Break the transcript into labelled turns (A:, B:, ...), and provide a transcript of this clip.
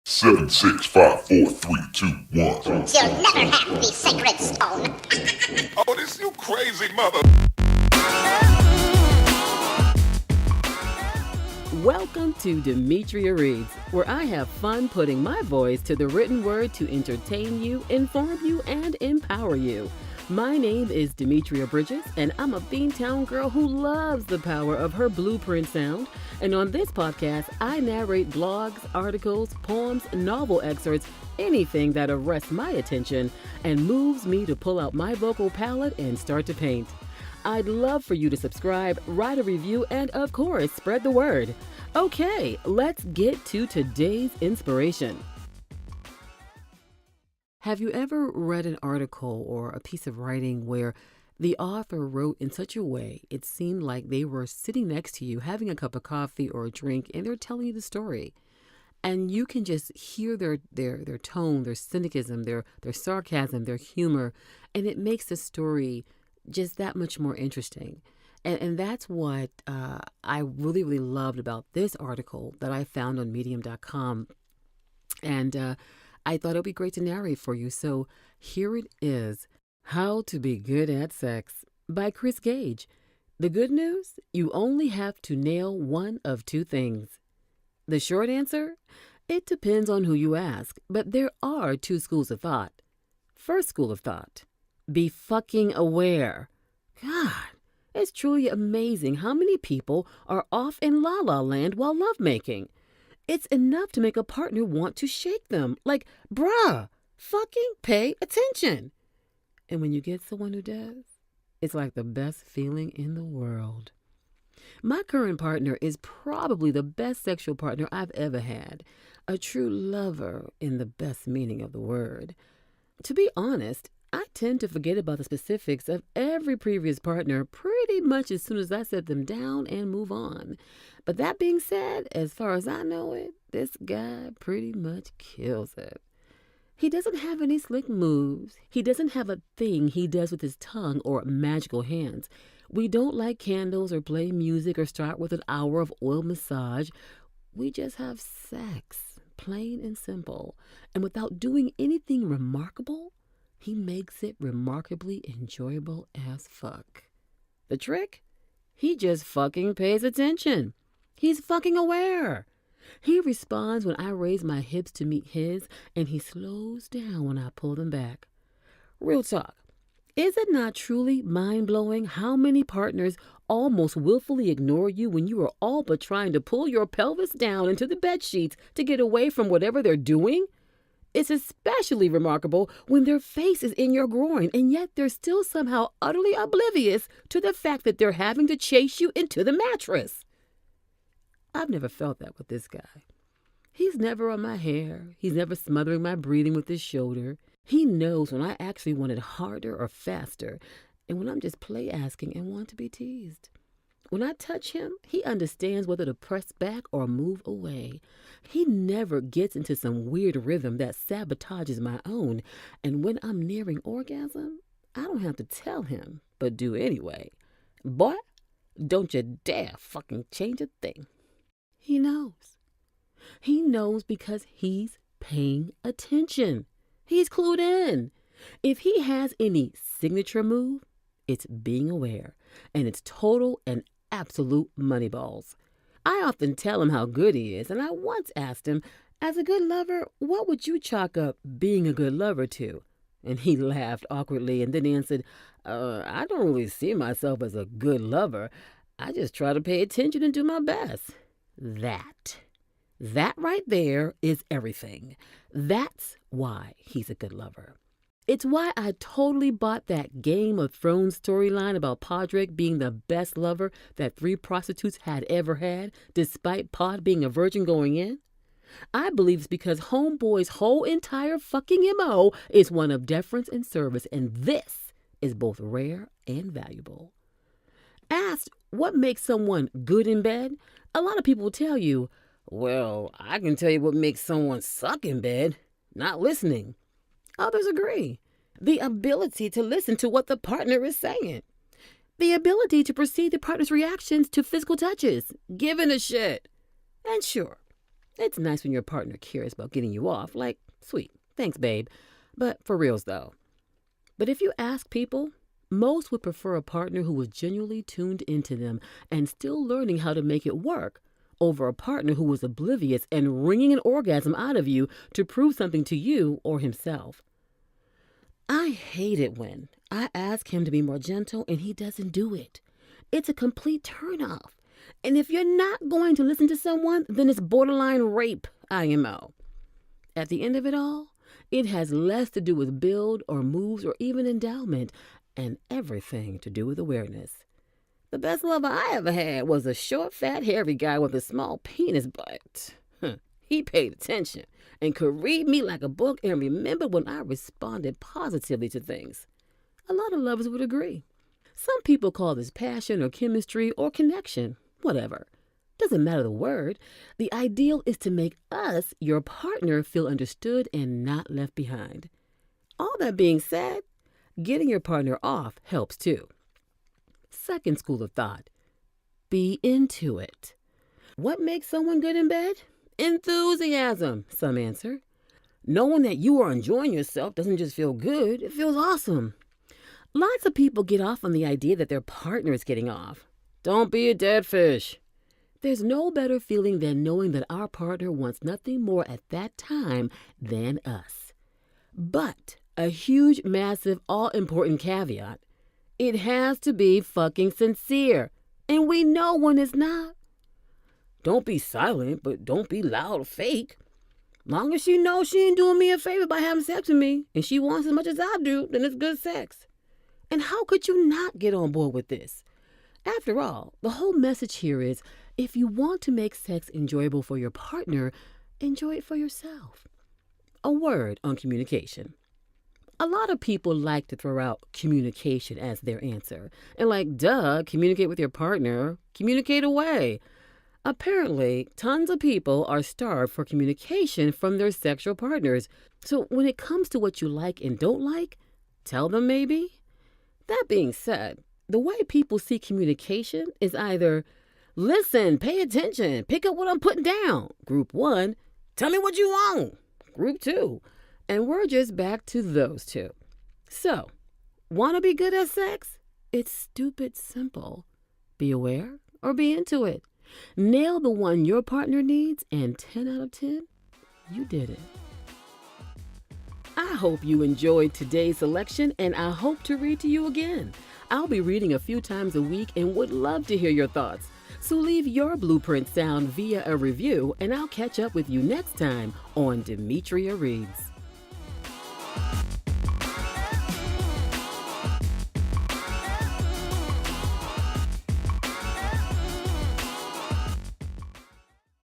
A: Seven, 6, 5, 4, 3, 2, 1.
B: You'll never have the sacred stone.
A: Otis, you crazy mother.
C: Welcome to Demetria Reads, where I have fun putting my voice to the written word to entertain you, inform you, and empower you. My name is Demetria Bridges, and I'm a Beantown girl who loves the power of her blueprint sound. And on this podcast, I narrate blogs, articles, poems, novel excerpts, anything that arrests my attention and moves me to pull out my vocal palette and start to paint. I'd love for you to subscribe, write a review, and of course, spread the word. Okay, let's get to today's inspiration. Have you ever read an article or a piece of writing where the author wrote in such a way it seemed like they were sitting next to you having a cup of coffee or a drink and they're telling you the story? And you can just hear their tone, their cynicism, their sarcasm, their humor, and it makes the story just that much more interesting. And that's what I really, really loved about this article that I found on medium.com. And I thought it would be great to narrate for you. So here it is, How to Be Good at Sex by Kris Gage. The good news, you only have to nail one of two things. The short answer, it depends on who you ask, but there are two schools of thought. First school of thought, be fucking aware. God, it's truly amazing how many people are off in la la land while lovemaking. It's enough to make a partner want to shake them. Like, bruh, fucking pay attention. And when you get someone who does, it's like the best feeling in the world. My current partner is probably the best sexual partner I've ever had. A true lover in the best meaning of the word. To be honest, I tend to forget about the specifics of every previous partner pretty much as soon as I set them down and move on. But that being said, as far as I know it, this guy pretty much kills it. He doesn't have any slick moves. He doesn't have a thing he does with his tongue or magical hands. We don't light candles or play music or start with an hour of oil massage. We just have sex, plain and simple. And without doing anything remarkable, he makes it remarkably enjoyable as fuck. The trick? He just fucking pays attention. He's fucking aware. He responds when I raise my hips to meet his, and he slows down when I pull them back. Real talk. Is it not truly mind-blowing how many partners almost willfully ignore you when you are all but trying to pull your pelvis down into the bed sheets to get away from whatever they're doing? It's especially remarkable when their face is in your groin, and yet they're still somehow utterly oblivious to the fact that they're having to chase you into the mattress. I've never felt that with this guy. He's never on my hair. He's never smothering my breathing with his shoulder. He knows when I actually want it harder or faster, and when I'm just play asking and want to be teased. When I touch him, he understands whether to press back or move away. He never gets into some weird rhythm that sabotages my own. And when I'm nearing orgasm, I don't have to tell him, but do anyway. Boy, don't you dare fucking change a thing. He knows. He knows because he's paying attention. He's clued in. If he has any signature move, it's being aware. And it's total and absolute money balls. I often tell him how good he is, and I once asked him, as a good lover, what would you chalk up being a good lover to? And he laughed awkwardly and then answered, I don't really see myself as a good lover. I just try to pay attention and do my best. That right there is everything. That's why he's a good lover. It's why I totally bought that Game of Thrones storyline about Podrick being the best lover that 3 prostitutes had ever had, despite Pod being a virgin going in. I believe it's because Homeboy's whole entire fucking MO is one of deference and service, and this is both rare and valuable. Asked what makes someone good in bed, a lot of people will tell you, well, I can tell you what makes someone suck in bed, not listening. Others agree. The ability to listen to what the partner is saying. The ability to perceive the partner's reactions to physical touches, giving a shit. And sure, It's nice when your partner cares about getting you off, like, sweet, thanks, babe. But for reals, though. But if you ask people, most would prefer a partner who was genuinely tuned into them and still learning how to make it work over a partner who was oblivious and wringing an orgasm out of you to prove something to you or himself. I hate it when I ask him to be more gentle and he doesn't do it. It's a complete turnoff. And if you're not going to listen to someone, then it's borderline rape, IMO. At the end of it all, it has less to do with build or moves or even endowment and everything to do with awareness. The best lover I ever had was a short, fat, hairy guy with a small penis, but he paid attention and could read me like a book and remember when I responded positively to things. A lot of lovers would agree. Some people call this passion or chemistry or connection, whatever. Doesn't matter the word. The ideal is to make us, your partner, feel understood and not left behind. All that being said, getting your partner off helps too. Second school of thought, be into it. What makes someone good in bed? Enthusiasm, some answer. Knowing that you are enjoying yourself doesn't just feel good, it feels awesome. Lots of people get off on the idea that their partner is getting off. Don't be a dead fish. There's no better feeling than knowing that our partner wants nothing more at that time than us. But a huge, massive, all-important caveat, it has to be fucking sincere. And we know when it's not. Don't be silent, but don't be loud or fake. Long as she knows she ain't doing me a favor by having sex with me, and she wants as much as I do, then it's good sex. And how could you not get on board with this? After all, the whole message here is, if you want to make sex enjoyable for your partner, enjoy it for yourself. A word on communication. A lot of people like to throw out communication as their answer. And like, duh, communicate with your partner, communicate away. Apparently, tons of people are starved for communication from their sexual partners. So when it comes to what you like and don't like, tell them maybe. That being said, the way people see communication is either, listen, pay attention, pick up what I'm putting down. Group 1, tell me what you want. Group 2, and we're just back to those two. So, want to be good at sex? It's stupid simple. Be aware or be into it. Nail the one your partner needs, and 10 out of 10, you did it. I hope you enjoyed today's selection, and I hope to read to you again. I'll be reading a few times a week and would love to hear your thoughts. So leave your blueprint sound via a review, and I'll catch up with you next time on Demetria Reads.